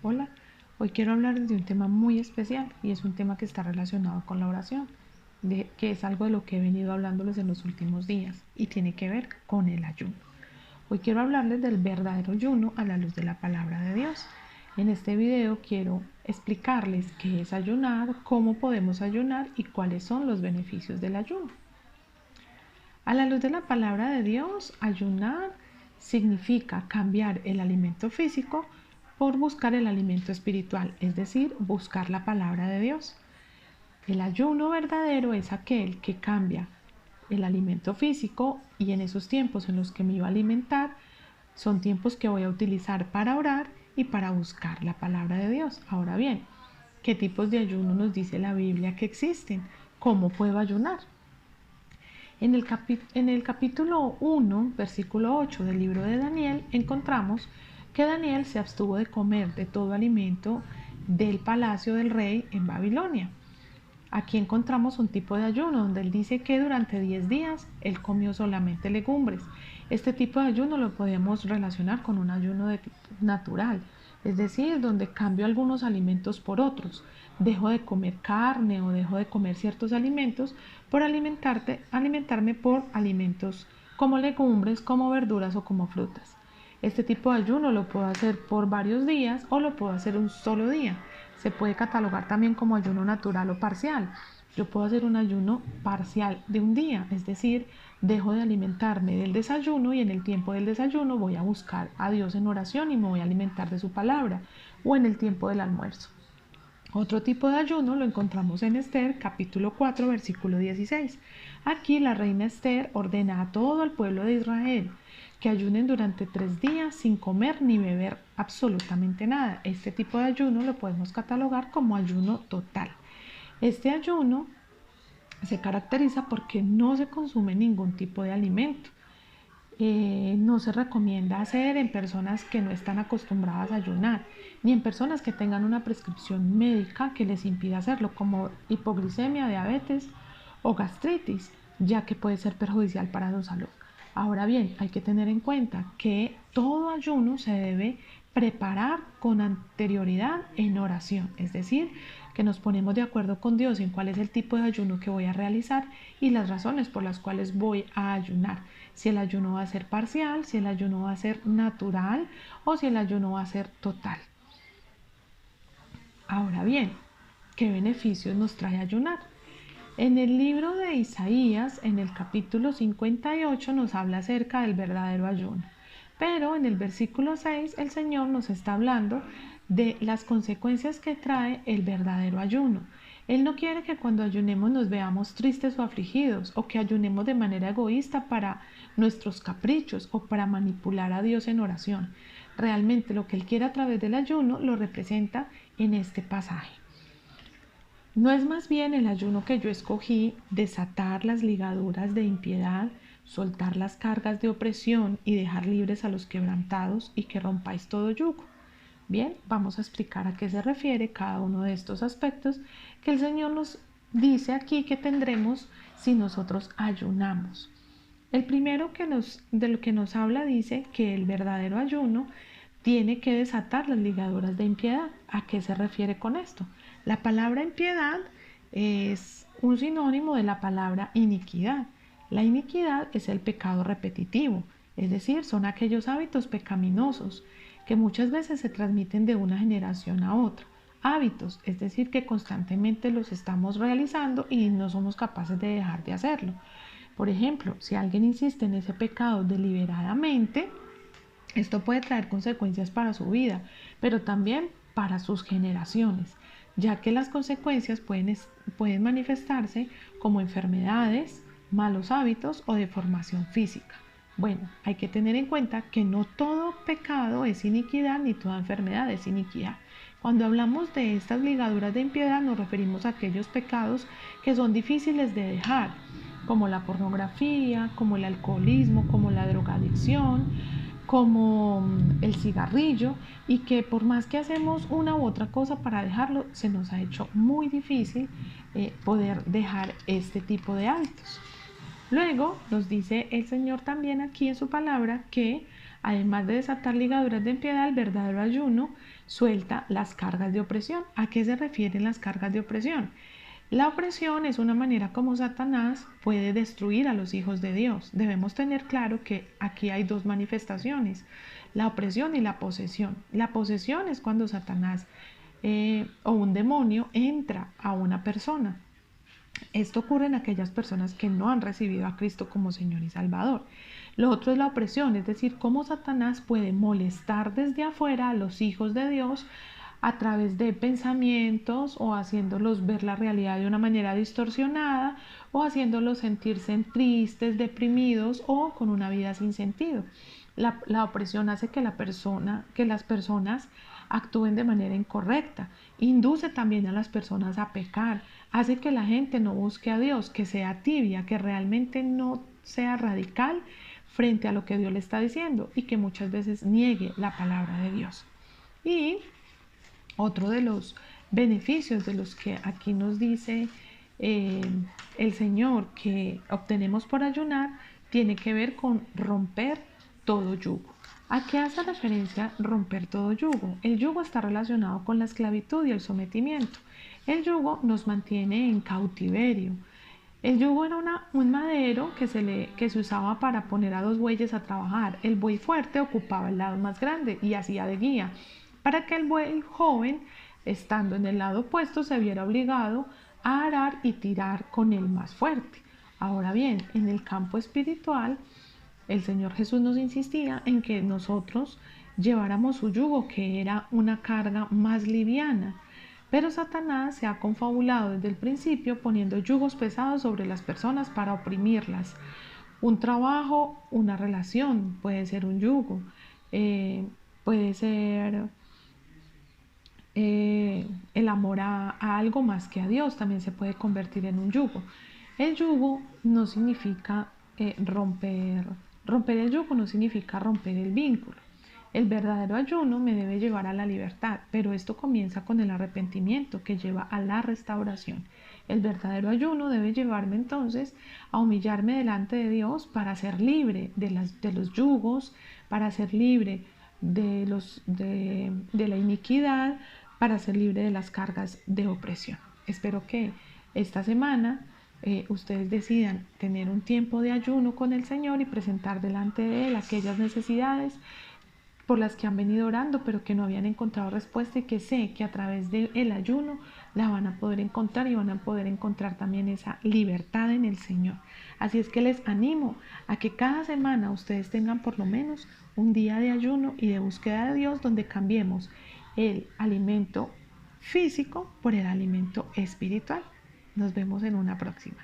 Hola, hoy quiero hablarles de un tema muy especial y es un tema que está relacionado con la oración, que es algo de lo que he venido hablándoles en los últimos días y tiene que ver con el ayuno. Hoy quiero hablarles del verdadero ayuno a la luz de la palabra de Dios. En este video quiero explicarles qué es ayunar, cómo podemos ayunar y cuáles son los beneficios del ayuno. A la luz de la palabra de Dios, ayunar significa cambiar el alimento físico por buscar el alimento espiritual, es decir, buscar la palabra de Dios. El ayuno verdadero es aquel que cambia el alimento físico y en esos tiempos en los que me iba a alimentar son tiempos que voy a utilizar para orar y para buscar la palabra de Dios. Ahora bien, ¿qué tipos de ayuno nos dice la Biblia que existen? ¿Cómo puedo ayunar? En el capítulo 1, versículo 8 del libro de Daniel, encontramos que Daniel se abstuvo de comer de todo alimento del palacio del rey en Babilonia. Aquí encontramos un tipo de ayuno donde él dice que durante 10 días él comió solamente legumbres. Este tipo de ayuno lo podemos relacionar con un ayuno de tipo natural, es decir, donde cambio algunos alimentos por otros. Dejo de comer carne o dejo de comer ciertos alimentos por alimentarme por alimentos como legumbres, como verduras o como frutas. Este tipo de ayuno lo puedo hacer por varios días o lo puedo hacer un solo día. Se puede catalogar también como ayuno natural o parcial. Yo puedo hacer un ayuno parcial de un día, es decir, dejo de alimentarme del desayuno y en el tiempo del desayuno voy a buscar a Dios en oración y me voy a alimentar de su palabra, o en el tiempo del almuerzo. Otro tipo de ayuno lo encontramos en Esther, capítulo 4, versículo 16. Aquí la reina Esther ordena a todo el pueblo de Israel que ayunen durante 3 días sin comer ni beber absolutamente nada. Este tipo de ayuno lo podemos catalogar como ayuno total. Este ayuno se caracteriza porque no se consume ningún tipo de alimento. No se recomienda hacer en personas que no están acostumbradas a ayunar, ni en personas que tengan una prescripción médica que les impida hacerlo, como hipoglicemia, diabetes o gastritis, ya que puede ser perjudicial para su salud. Ahora bien, hay que tener en cuenta que todo ayuno se debe preparar con anterioridad en oración, es decir, que nos ponemos de acuerdo con Dios en cuál es el tipo de ayuno que voy a realizar y las razones por las cuales voy a ayunar. Si el ayuno va a ser parcial, si el ayuno va a ser natural o si el ayuno va a ser total. Ahora bien, ¿qué beneficios nos trae ayunar? En el libro de Isaías, en el capítulo 58, nos habla acerca del verdadero ayuno. Pero en el versículo 6, el Señor nos está hablando de las consecuencias que trae el verdadero ayuno. Él no quiere que cuando ayunemos nos veamos tristes o afligidos o que ayunemos de manera egoísta para nuestros caprichos o para manipular a Dios en oración. Realmente lo que Él quiere a través del ayuno lo representa en este pasaje. ¿No es más bien el ayuno que yo escogí desatar las ligaduras de impiedad, soltar las cargas de opresión y dejar libres a los quebrantados y que rompáis todo yugo? Bien, vamos a explicar a qué se refiere cada uno de estos aspectos que el Señor nos dice aquí que tendremos si nosotros ayunamos. El primero de lo que nos habla dice que el verdadero ayuno tiene que desatar las ligaduras de impiedad. ¿A qué se refiere con esto? La palabra impiedad es un sinónimo de la palabra iniquidad. La iniquidad es el pecado repetitivo, es decir, son aquellos hábitos pecaminosos que muchas veces se transmiten de una generación a otra. Hábitos, es decir, que constantemente los estamos realizando y no somos capaces de dejar de hacerlo. Por ejemplo, si alguien insiste en ese pecado deliberadamente, esto puede traer consecuencias para su vida, pero también para sus generaciones, ya que las consecuencias pueden manifestarse como enfermedades, malos hábitos o deformación física. Bueno, hay que tener en cuenta que no todo pecado es iniquidad ni toda enfermedad es iniquidad. Cuando hablamos de estas ligaduras de impiedad nos referimos a aquellos pecados que son difíciles de dejar, como la pornografía, como el alcoholismo, como la drogadicción, como el cigarrillo, y que por más que hacemos una u otra cosa para dejarlo, se nos ha hecho muy difícil poder dejar este tipo de hábitos. Luego nos dice el Señor también aquí en su palabra que Además de desatar ligaduras de impiedad, el verdadero ayuno suelta las cargas de opresión. ¿A qué se refieren las cargas de opresión? La opresión es una manera como Satanás puede destruir a los hijos de Dios. Debemos tener claro que aquí hay dos manifestaciones, la opresión y la posesión. La posesión es cuando Satanás o un demonio entra a una persona. Esto ocurre en aquellas personas que no han recibido a Cristo como Señor y Salvador. Lo otro es la opresión, es decir, cómo Satanás puede molestar desde afuera a los hijos de Dios a través de pensamientos o haciéndolos ver la realidad de una manera distorsionada o haciéndolos sentirse tristes, deprimidos o con una vida sin sentido. La opresión hace que las personas actúen de manera incorrecta, induce también a las personas a pecar, hace que la gente no busque a Dios, que sea tibia, que realmente no sea radical frente a lo que Dios le está diciendo y que muchas veces niegue la palabra de Dios. Y otro de los beneficios de los que aquí nos dice el Señor que obtenemos por ayunar tiene que ver con romper todo yugo. ¿A qué hace referencia romper todo yugo? El yugo está relacionado con la esclavitud y el sometimiento. El yugo nos mantiene en cautiverio. El yugo era un madero que se usaba para poner a dos bueyes a trabajar. El buey fuerte ocupaba el lado más grande y hacía de guía, para que el buey joven, estando en el lado opuesto, se viera obligado a arar y tirar con el más fuerte. Ahora bien, en el campo espiritual, el Señor Jesús nos insistía en que nosotros lleváramos su yugo, que era una carga más liviana. Pero Satanás se ha confabulado desde el principio poniendo yugos pesados sobre las personas para oprimirlas. Un trabajo, una relación puede ser un yugo, puede ser el amor a algo más que a Dios, también se puede convertir en un yugo. El yugo no significa romper el yugo no significa romper el vínculo. El verdadero ayuno me debe llevar a la libertad, pero esto comienza con el arrepentimiento que lleva a la restauración. El verdadero ayuno debe llevarme entonces a humillarme delante de Dios para ser libre de los yugos, para ser libre de la iniquidad, para ser libre de las cargas de opresión. Espero que esta semana ustedes decidan tener un tiempo de ayuno con el Señor y presentar delante de Él aquellas necesidades por las que han venido orando, pero que no habían encontrado respuesta y que sé que a través del ayuno la van a poder encontrar y van a poder encontrar también esa libertad en el Señor. Así es que les animo a que cada semana ustedes tengan por lo menos un día de ayuno y de búsqueda de Dios donde cambiemos el alimento físico por el alimento espiritual. Nos vemos en una próxima.